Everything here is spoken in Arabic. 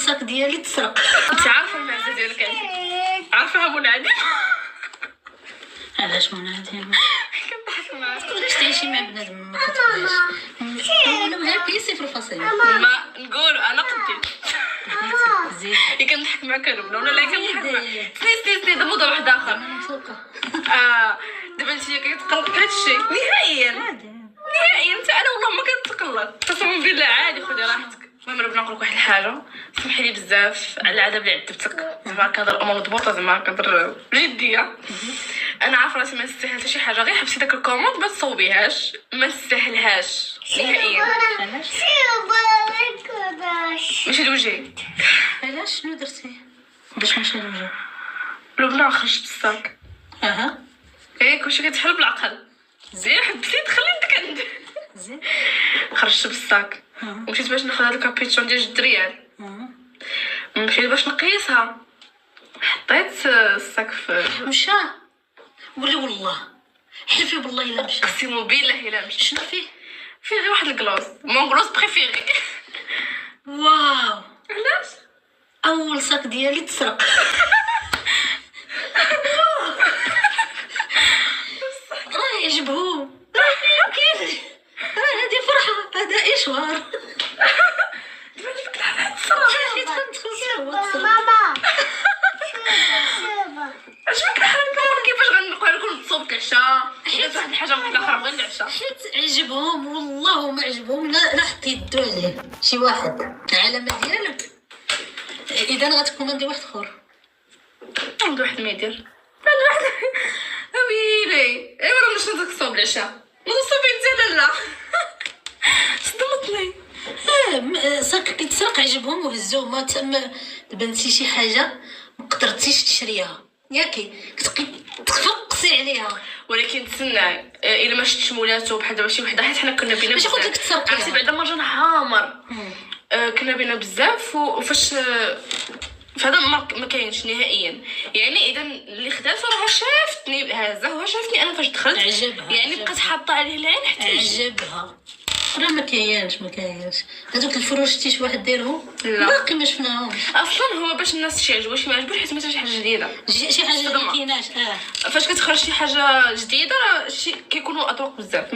الصاك ديالي تسرق. انت عارفه المعزه ديالك انت عارفاها منعدم. علاش منعدم؟ كنضحك معاك. تقدريش تعيشي مع بنادم ما كتقدريش. ولا بغا بيسي في الفصل. ما نقول انا قديت زيد كنضحك معاك ولا لا كنضحك معاك. سني ده موضوع واحد اخر. انا مسوقه. دابا انت كتقلق هادشي نهائيا نهائيا. انت انا والله ما كنتقلق قسما بالله. عادي خدي راحتك. المهم انا بغيت نقول لك واحد الحاجه. سمحي لي بزاف على العذاب اللي عذبتك. زعما كنهضر الامور مضبوطه زعما كنهضر بجديه. انا عارفه راسي ما نستاهل حتى شي حاجه. غير حبسي داك الكوموند ما تصوبيهاش. ما نستاهلهاش نهائيا. علاش؟ ماشي لوجهي. علاش شنو درتي باش ماشي لوجه؟ لبنى خرجت بالساك. اها كلشي كيتحل بالعقل. زين حبسيت خليتك عند زين. خرجت بالساك ومشيت باش ناخذ هذا الكابيتشون ديال 6 ريال. مشيت باش نقيسها. حطيت الساك في مشى. قولي والله حلفي بالله الا مشى. قسم بالله الا مشى. شنو فيه؟ فيه غير واحد الكلوز. مون كلوز بريفيري. واو علاش؟ اول صاك ديالي تسرق. راه يعجبهم. راه يمكن. راه هادي فرحه. هذا اشوار. دابا الفكره على الصراحه. ماما اش فكره حنا كيفاش غنبقاو لكم تصوب العشاء. حيت واحد الحاجه واحده اخرى غير العشاء. حيت عجبهم والله ما عجبهم. لا حطي يدو عليه شي واحد العلامه ديالك. اذا غتكوماندي واحد اخر. عندي واحد ما يدير. عندي واحد ويلي. ايوا راه مش نقدر تصوب العشاء. ما تصوبي انت لا. صدمتني. صاك كيتسرق عجبهم وهزوه. ما دابا انتي شي حاجه ما قدرتيش تشريها ياكي تفقسي عليها. ولكن تسناي الا ما شفتش مولاتو بحال دابا شي وحده. حيت حنا كنا بينا ماشي قلت لك تسرقيها. عرفتي بعدا مرجان عامر. كنا بينا بزاف وفاش فهذا ما كاينش نهائيا. يعني اذا اللي خداتو راه شافتني هازه وها شافتني انا فاش دخلت. عجبها. يعني بقات حاطه عليه العين حتى عجبها. راه ما كاينش هذوك الفروش شتي شي واحد دايرهم لا. باقي ما شفناهمش اصلا. هو باش الناس شي يعجبو شي ما عجبوش حيت ما شي حاجه جديده. شي حاجه ما كايناش. فاش كتخرج شي حاجه جديده راه شي كيكونوا اذواق بزاف.